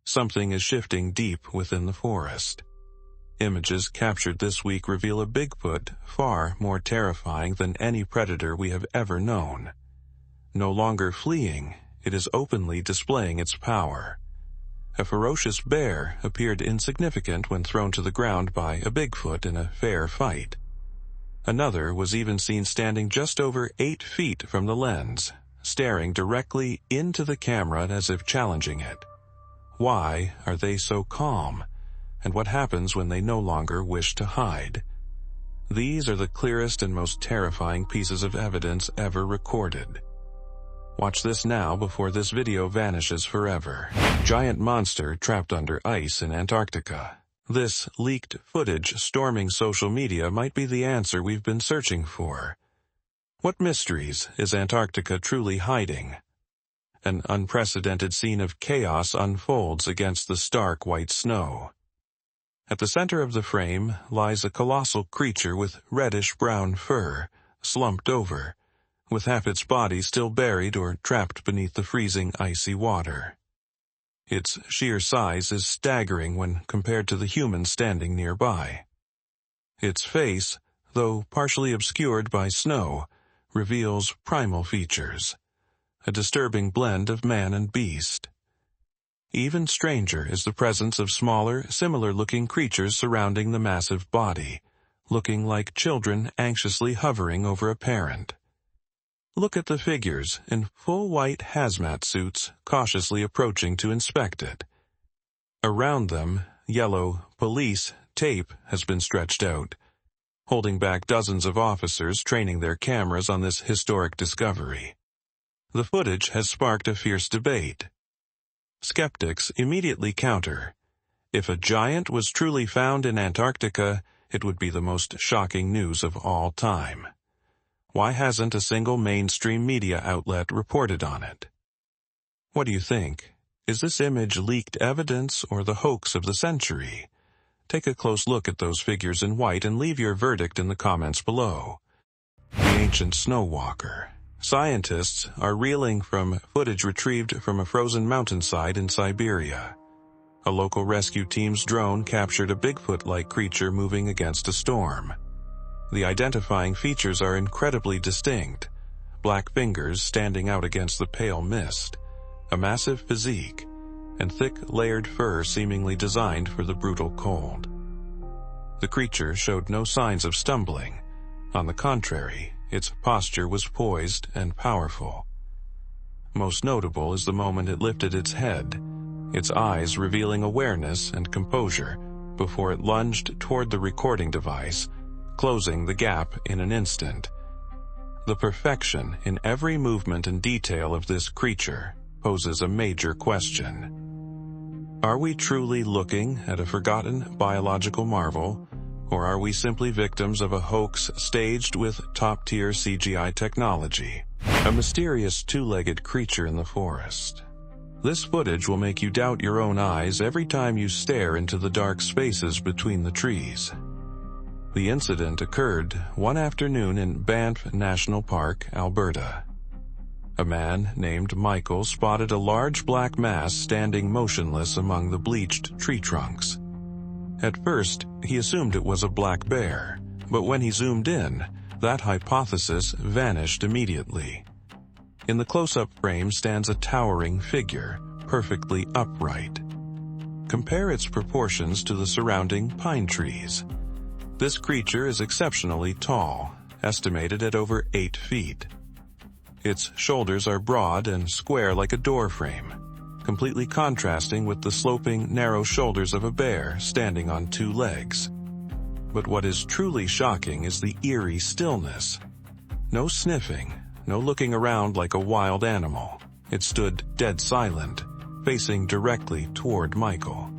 something is shifting deep within the forest. Images captured this week reveal a Bigfoot far more terrifying than any predator we have ever known. No longer fleeing, it is openly displaying its power. A ferocious bear appeared insignificant when thrown to the ground by a Bigfoot in a fair fight. Another was even seen standing just over 8 feet from the lens, staring directly into the camera as if challenging it. Why are they so calm? And what happens when they no longer wish to hide? These are the clearest and most terrifying pieces of evidence ever recorded. Watch this now before this video vanishes forever. Giant monster trapped under ice in Antarctica. This leaked footage storming social media might be the answer we've been searching for. What mysteries is Antarctica truly hiding? An unprecedented scene of chaos unfolds against the stark white snow. At the center of the frame lies a colossal creature with reddish-brown fur, slumped over, with half its body still buried or trapped beneath the freezing icy water. Its sheer size is staggering when compared to the human standing nearby. Its face, though partially obscured by snow, reveals primal features, a disturbing blend of man and beast. Even stranger is the presence of smaller, similar-looking creatures surrounding the massive body, looking like children anxiously hovering over a parent. Look at the figures in full white hazmat suits cautiously approaching to inspect it. Around them, yellow police tape has been stretched out, holding back dozens of officers training their cameras on this historic discovery. The footage has sparked a fierce debate. Skeptics immediately counter. If a giant was truly found in Antarctica, it would be the most shocking news of all time. Why hasn't a single mainstream media outlet reported on it? What do you think? Is this image leaked evidence or the hoax of the century? Take a close look at those figures in white and leave your verdict in the comments below. The ancient snow walker. Scientists are reeling from footage retrieved from a frozen mountainside in Siberia. A local rescue team's drone captured a Bigfoot-like creature moving against a storm. The identifying features are incredibly distinct. Black fingers standing out against the pale mist, a massive physique, and thick layered fur seemingly designed for the brutal cold. The creature showed no signs of stumbling. On the contrary, its posture was poised and powerful. Most notable is the moment it lifted its head, its eyes revealing awareness and composure before it lunged toward the recording device, closing the gap in an instant. The perfection in every movement and detail of this creature poses a major question. Are we truly looking at a forgotten biological marvel, or are we simply victims of a hoax staged with top-tier CGI technology? A mysterious two-legged creature in the forest. This footage will make you doubt your own eyes every time you stare into the dark spaces between the trees. The incident occurred one afternoon in Banff National Park, Alberta. A man named Michael spotted a large black mass standing motionless among the bleached tree trunks. At first, he assumed it was a black bear, but when he zoomed in, that hypothesis vanished immediately. In the close-up frame stands a towering figure, perfectly upright. Compare its proportions to the surrounding pine trees. This creature is exceptionally tall, estimated at over 8 feet. Its shoulders are broad and square like a door frame, completely contrasting with the sloping, narrow shoulders of a bear standing on 2 legs. But what is truly shocking is the eerie stillness. No sniffing, no looking around like a wild animal. It stood dead silent, facing directly toward Michael.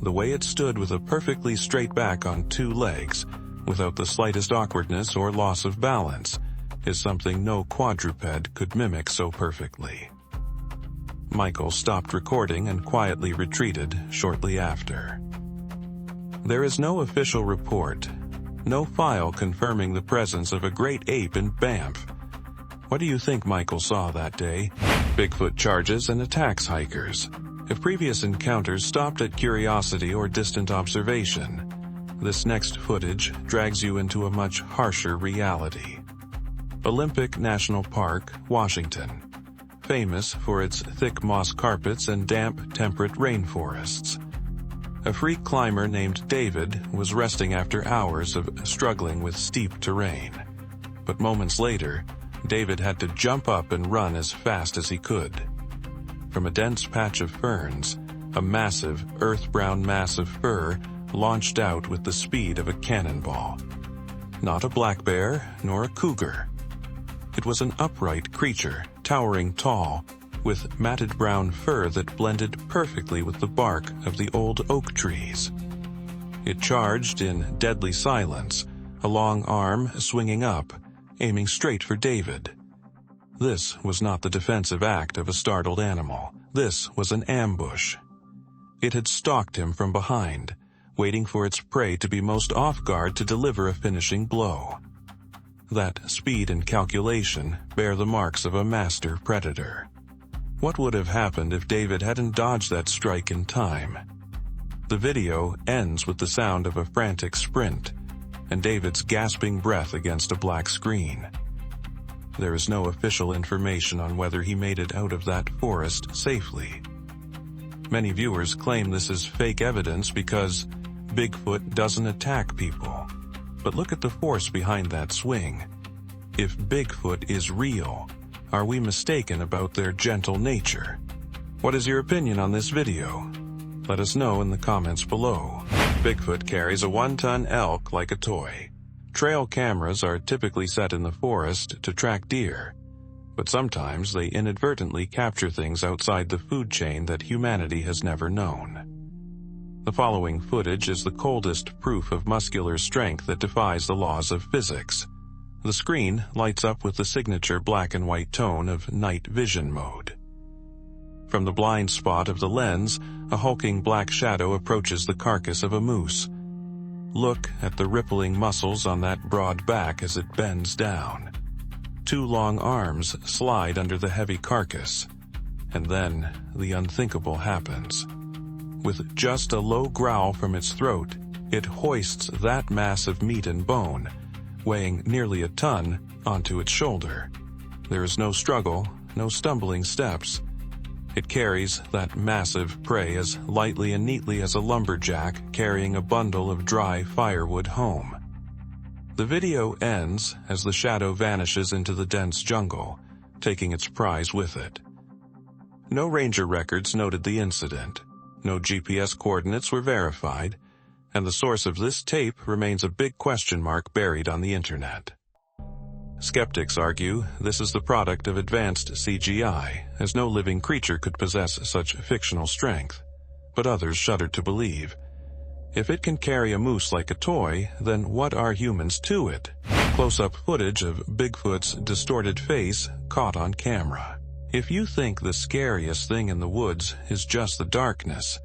The way it stood with a perfectly straight back on 2 legs, without the slightest awkwardness or loss of balance, is something no quadruped could mimic so perfectly. Michael stopped recording and quietly retreated shortly after. There is no official report, no file confirming the presence of a great ape in Banff. What do you think Michael saw that day? Bigfoot charges and attacks hikers. If previous encounters stopped at curiosity or distant observation, this next footage drags you into a much harsher reality. Olympic National Park, Washington. Famous for its thick moss carpets and damp, temperate rainforests. A freak climber named David was resting after hours of struggling with steep terrain. But moments later, David had to jump up and run as fast as he could. From a dense patch of ferns, a massive, earth-brown mass of fur launched out with the speed of a cannonball. Not a black bear, nor a cougar. It was an upright creature, towering tall, with matted brown fur that blended perfectly with the bark of the old oak trees. It charged in deadly silence, a long arm swinging up, aiming straight for David. This was not the defensive act of a startled animal. This was an ambush. It had stalked him from behind, waiting for its prey to be most off guard to deliver a finishing blow. That speed and calculation bear the marks of a master predator. What would have happened if David hadn't dodged that strike in time? The video ends with the sound of a frantic sprint, and David's gasping breath against a black screen. There is no official information on whether he made it out of that forest safely. Many viewers claim this is fake evidence because Bigfoot doesn't attack people. But look at the force behind that swing. If Bigfoot is real, are we mistaken about their gentle nature? What is your opinion on this video? Let us know in the comments below. Bigfoot carries a 1-ton elk like a toy. Trail cameras are typically set in the forest to track deer, but sometimes they inadvertently capture things outside the food chain that humanity has never known. The following footage is the coldest proof of muscular strength that defies the laws of physics. The screen lights up with the signature black and white tone of night vision mode. From the blind spot of the lens, a hulking black shadow approaches the carcass of a moose. Look at the rippling muscles on that broad back as it bends down. 2 long arms slide under the heavy carcass, and then the unthinkable happens. With just a low growl from its throat, it hoists that mass of meat and bone, weighing nearly a ton, onto its shoulder. There is no struggle, no stumbling steps. It carries that massive prey as lightly and neatly as a lumberjack carrying a bundle of dry firewood home. The video ends as the shadow vanishes into the dense jungle, taking its prize with it. No ranger records noted the incident. No GPS coordinates were verified, and the source of this tape remains a big question mark buried on the internet. Skeptics argue this is the product of advanced CGI, as no living creature could possess such fictional strength. But others shudder to believe. If it can carry a moose like a toy, then what are humans to it? Close-up footage of Bigfoot's distorted face caught on camera. If you think the scariest thing in the woods is just the darkness,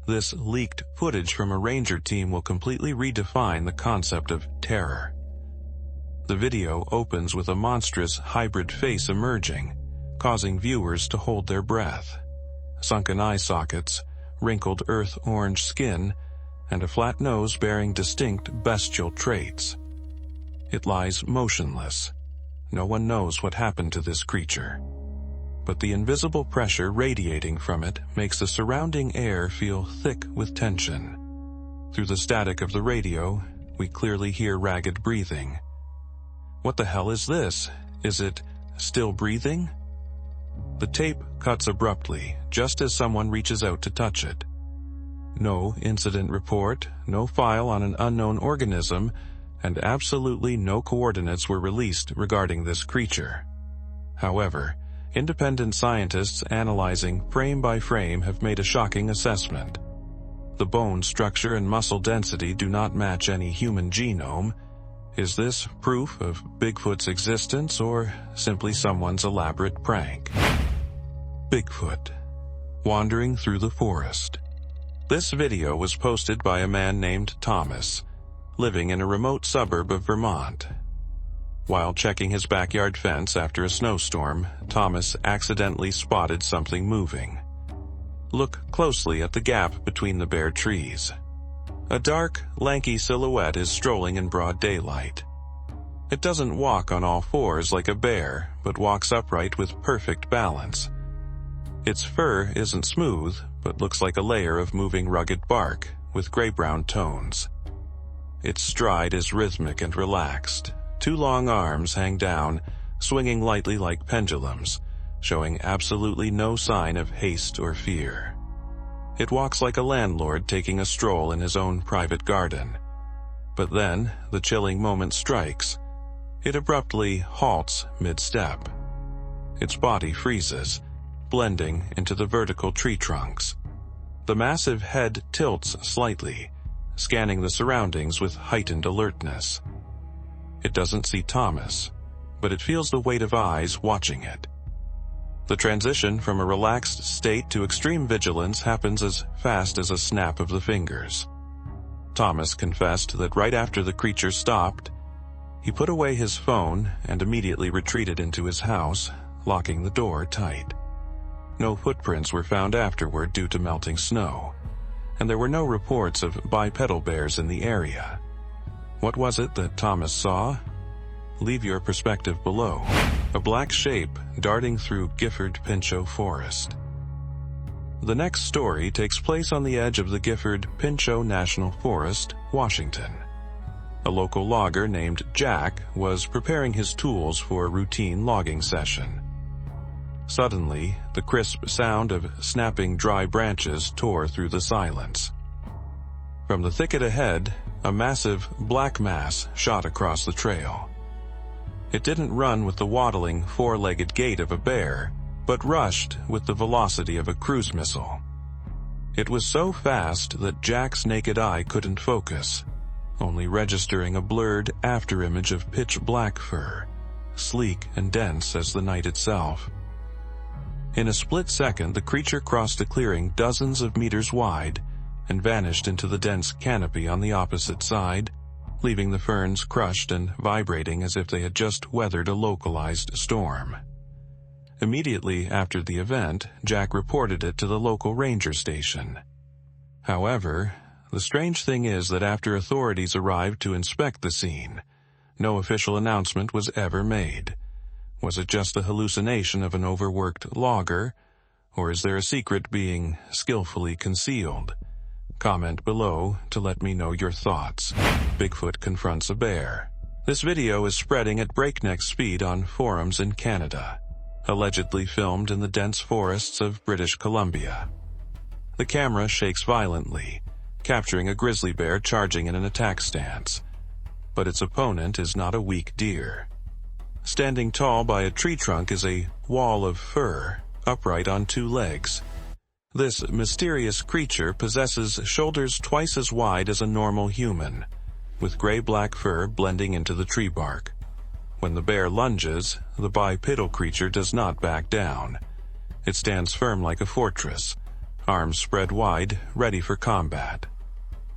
this leaked footage from a ranger team will completely redefine the concept of terror. The video opens with a monstrous hybrid face emerging, causing viewers to hold their breath. Sunken eye sockets, wrinkled earth-orange skin, and a flat nose bearing distinct bestial traits. It lies motionless. No one knows what happened to this creature. But the invisible pressure radiating from it makes the surrounding air feel thick with tension. Through the static of the radio, we clearly hear ragged breathing. What the hell is this? Is it still breathing? The tape cuts abruptly, just as someone reaches out to touch it. No incident report, no file on an unknown organism, and absolutely no coordinates were released regarding this creature. However, independent scientists analyzing frame by frame have made a shocking assessment. The bone structure and muscle density do not match any human genome. Is this proof of Bigfoot's existence or simply someone's elaborate prank? Bigfoot. Wandering through the forest. This video was posted by a man named Thomas, living in a remote suburb of Vermont. While checking his backyard fence after a snowstorm, Thomas accidentally spotted something moving. Look closely at the gap between the bare trees. A dark, lanky silhouette is strolling in broad daylight. It doesn't walk on all fours like a bear, but walks upright with perfect balance. Its fur isn't smooth, but looks like a layer of moving rugged bark with gray-brown tones. Its stride is rhythmic and relaxed. Two long arms hang down, swinging lightly like pendulums, showing absolutely no sign of haste or fear. It walks like a landlord taking a stroll in his own private garden. But then, the chilling moment strikes. It abruptly halts mid-step. Its body freezes, blending into the vertical tree trunks. The massive head tilts slightly, scanning the surroundings with heightened alertness. It doesn't see Thomas, but it feels the weight of eyes watching it. The transition from a relaxed state to extreme vigilance happens as fast as a snap of the fingers. Thomas confessed that right after the creature stopped, he put away his phone and immediately retreated into his house, locking the door tight. No footprints were found afterward due to melting snow, and there were no reports of bipedal bears in the area. What was it that Thomas saw? Leave your perspective below. A black shape darting through Gifford-Pinchot Forest. The next story takes place on the edge of the Gifford-Pinchot National Forest, Washington. A local logger named Jack was preparing his tools for a routine logging session. Suddenly, the crisp sound of snapping dry branches tore through the silence. From the thicket ahead, a massive black mass shot across the trail. It didn't run with the waddling, four-legged gait of a bear, but rushed with the velocity of a cruise missile. It was so fast that Jack's naked eye couldn't focus, only registering a blurred afterimage of pitch-black fur, sleek and dense as the night itself. In a split second, the creature crossed a clearing dozens of meters wide and vanished into the dense canopy on the opposite side, leaving the ferns crushed and vibrating as if they had just weathered a localized storm. Immediately after the event, Jack reported it to the local ranger station. However, the strange thing is that after authorities arrived to inspect the scene, no official announcement was ever made. Was it just a hallucination of an overworked logger, or is there a secret being skillfully concealed? Comment below to let me know your thoughts. Bigfoot confronts a bear. This video is spreading at breakneck speed on forums in Canada, allegedly filmed in the dense forests of British Columbia. The camera shakes violently, capturing a grizzly bear charging in an attack stance. But its opponent is not a weak deer. Standing tall by a tree trunk is a wall of fur, upright on two legs. This mysterious creature possesses shoulders twice as wide as a normal human, with gray-black fur blending into the tree bark. When the bear lunges, the bipedal creature does not back down. It stands firm like a fortress, arms spread wide, ready for combat.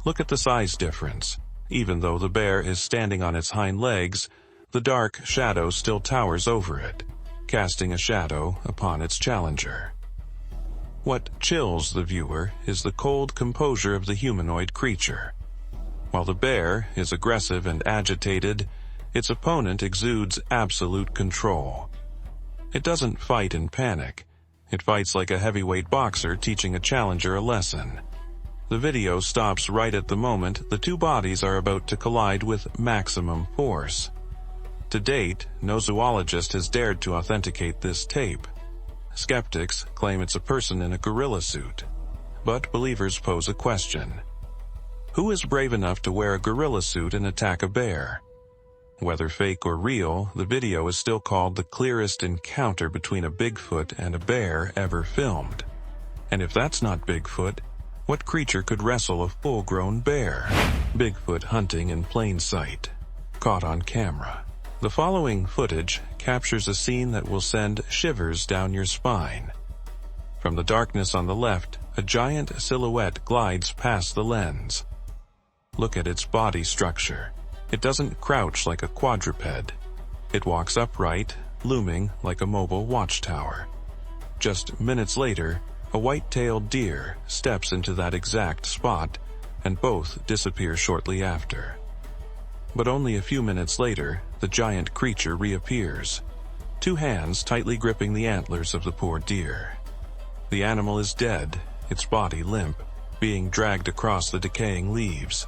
Look at the size difference. Even though the bear is standing on its hind legs, the dark shadow still towers over it, casting a shadow upon its challenger. What chills the viewer is the cold composure of the humanoid creature. While the bear is aggressive and agitated, its opponent exudes absolute control. It doesn't fight in panic. It fights like a heavyweight boxer teaching a challenger a lesson. The video stops right at the moment the two bodies are about to collide with maximum force. To date, no zoologist has dared to authenticate this tape. Skeptics claim it's a person in a gorilla suit, but believers pose a question. Who is brave enough to wear a gorilla suit and attack a bear? Whether fake or real, the video is still called the clearest encounter between a Bigfoot and a bear ever filmed. And if that's not Bigfoot, what creature could wrestle a full-grown bear? Bigfoot hunting in plain sight, caught on camera. The following footage captures a scene that will send shivers down your spine. From the darkness on the left, a giant silhouette glides past the lens. Look at its body structure. It doesn't crouch like a quadruped. It walks upright, looming like a mobile watchtower. Just minutes later, a white-tailed deer steps into that exact spot, and both disappear shortly after. But only a few minutes later, the giant creature reappears, two hands tightly gripping the antlers of the poor deer. The animal is dead, its body limp, being dragged across the decaying leaves.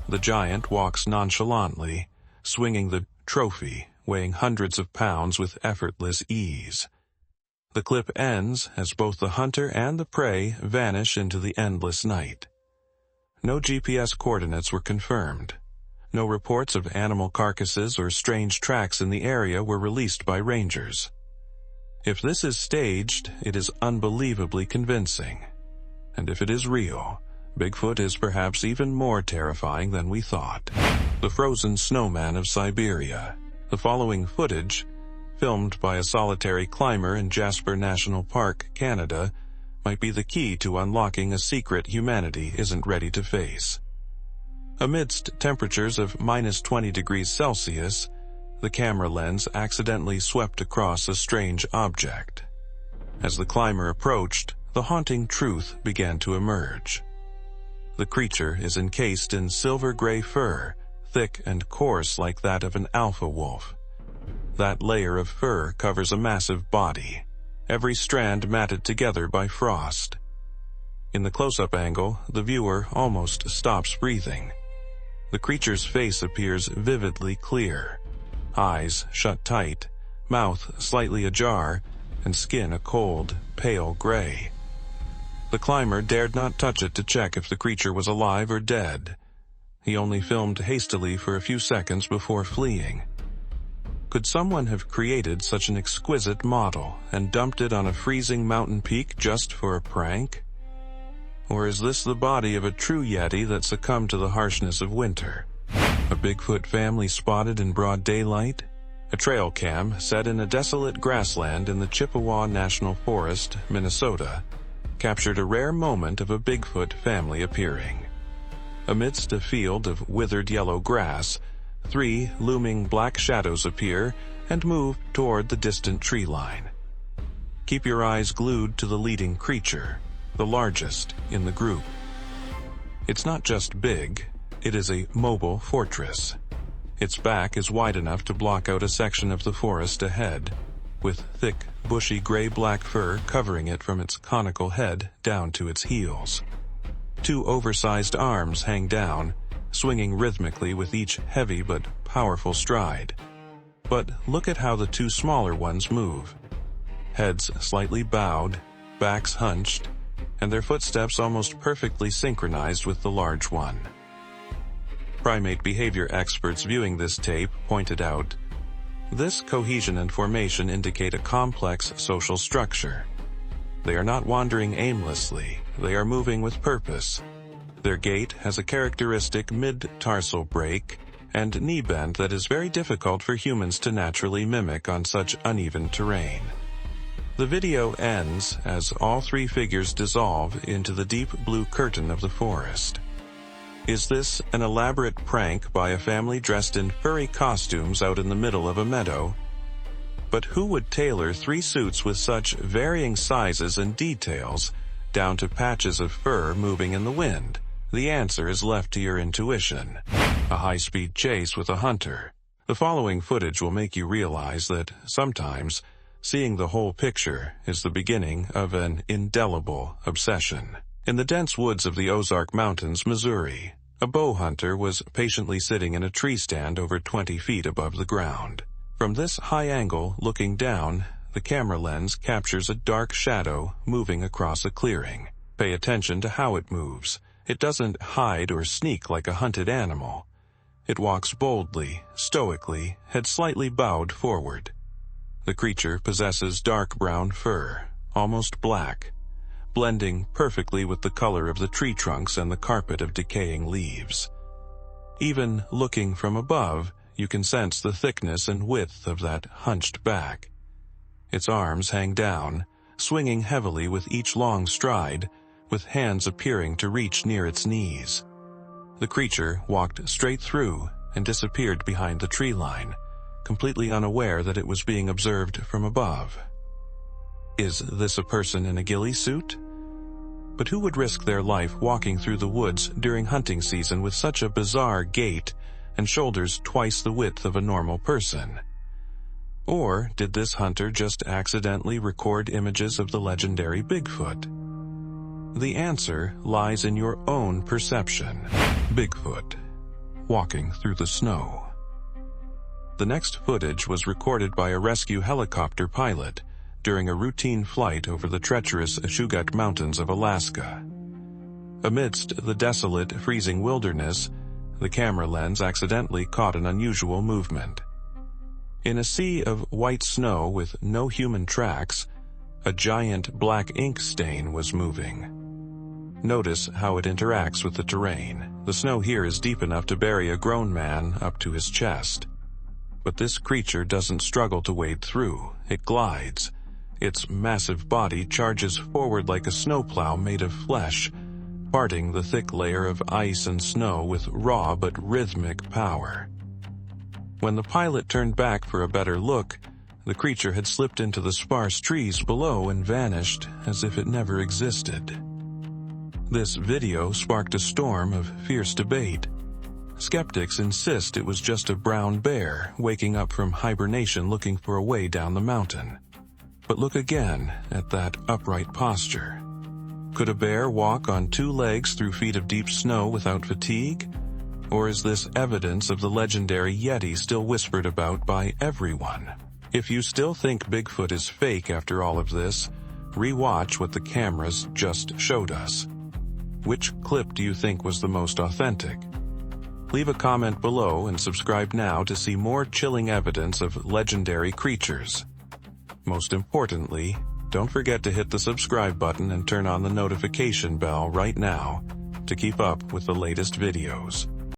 The giant walks nonchalantly, swinging the trophy, weighing hundreds of pounds with effortless ease. The clip ends as both the hunter and the prey vanish into the endless night. No GPS coordinates were confirmed. No reports of animal carcasses or strange tracks in the area were released by rangers. If this is staged, it is unbelievably convincing. And if it is real, Bigfoot is perhaps even more terrifying than we thought. The frozen snowman of Siberia. The following footage, filmed by a solitary climber in Jasper National Park, Canada, might be the key to unlocking a secret humanity isn't ready to face. Amidst temperatures of -20 degrees Celsius, the camera lens accidentally swept across a strange object. As the climber approached, the haunting truth began to emerge. The creature is encased in silver-gray fur, thick and coarse like that of an alpha wolf. That layer of fur covers a massive body, every strand matted together by frost. In the close-up angle, the viewer almost stops breathing. The creature's face appears vividly clear, eyes shut tight, mouth slightly ajar, and skin a cold, pale gray. The climber dared not touch it to check if the creature was alive or dead. He only filmed hastily for a few seconds before fleeing. Could someone have created such an exquisite model and dumped it on a freezing mountain peak just for a prank? Or is this the body of a true Yeti that succumbed to the harshness of winter? A Bigfoot family spotted in broad daylight? A trail cam set in a desolate grassland in the Chippewa National Forest, Minnesota, captured a rare moment of a Bigfoot family appearing. Amidst a field of withered yellow grass, 3 looming black shadows appear and move toward the distant tree line. Keep your eyes glued to the leading creature, the largest in the group. It's not just big, it is a mobile fortress. Its back is wide enough to block out a section of the forest ahead, with thick, bushy gray-black fur covering it from its conical head down to its heels. 2 oversized arms hang down, swinging rhythmically with each heavy but powerful stride. But look at how the 2 smaller ones move. Heads slightly bowed, backs hunched, and their footsteps almost perfectly synchronized with the large one. Primate behavior experts viewing this tape pointed out, this cohesion and formation indicate a complex social structure. They are not wandering aimlessly, they are moving with purpose. Their gait has a characteristic mid-tarsal break and knee bend that is very difficult for humans to naturally mimic on such uneven terrain. The video ends as all 3 figures dissolve into the deep blue curtain of the forest. Is this an elaborate prank by a family dressed in furry costumes out in the middle of a meadow? But who would tailor 3 suits with such varying sizes and details down to patches of fur moving in the wind? The answer is left to your intuition. A high-speed chase with a hunter. The following footage will make you realize that sometimes seeing the whole picture is the beginning of an indelible obsession. In the dense woods of the Ozark Mountains, Missouri, a bow hunter was patiently sitting in a tree stand over 20 feet above the ground. From this high angle, looking down, the camera lens captures a dark shadow moving across a clearing. Pay attention to how it moves. It doesn't hide or sneak like a hunted animal. It walks boldly, stoically, head slightly bowed forward. The creature possesses dark brown fur, almost black, blending perfectly with the color of the tree trunks and the carpet of decaying leaves. Even looking from above, you can sense the thickness and width of that hunched back. Its arms hang down, swinging heavily with each long stride, with hands appearing to reach near its knees. The creature walked straight through and disappeared behind the tree line, completely unaware that it was being observed from above. Is this a person in a ghillie suit? But who would risk their life walking through the woods during hunting season with such a bizarre gait and shoulders twice the width of a normal person? Or did this hunter just accidentally record images of the legendary Bigfoot? The answer lies in your own perception. Bigfoot, walking through the snow. The next footage was recorded by a rescue helicopter pilot during a routine flight over the treacherous Chugach Mountains of Alaska. Amidst the desolate, freezing wilderness, the camera lens accidentally caught an unusual movement. In a sea of white snow with no human tracks, a giant black ink stain was moving. Notice how it interacts with the terrain. The snow here is deep enough to bury a grown man up to his chest. But this creature doesn't struggle to wade through. It glides. Its massive body charges forward like a snowplow made of flesh, parting the thick layer of ice and snow with raw but rhythmic power. When the pilot turned back for a better look, the creature had slipped into the sparse trees below and vanished as if it never existed. This video sparked a storm of fierce debate. Skeptics insist it was just a brown bear waking up from hibernation looking for a way down the mountain. But look again at that upright posture. Could a bear walk on two legs through feet of deep snow without fatigue? Or is this evidence of the legendary Yeti still whispered about by everyone? If you still think Bigfoot is fake after all of this, re-watch what the cameras just showed us. Which clip do you think was the most authentic? Leave a comment below and subscribe now to see more chilling evidence of legendary creatures. Most importantly, don't forget to hit the subscribe button and turn on the notification bell right now to keep up with the latest videos.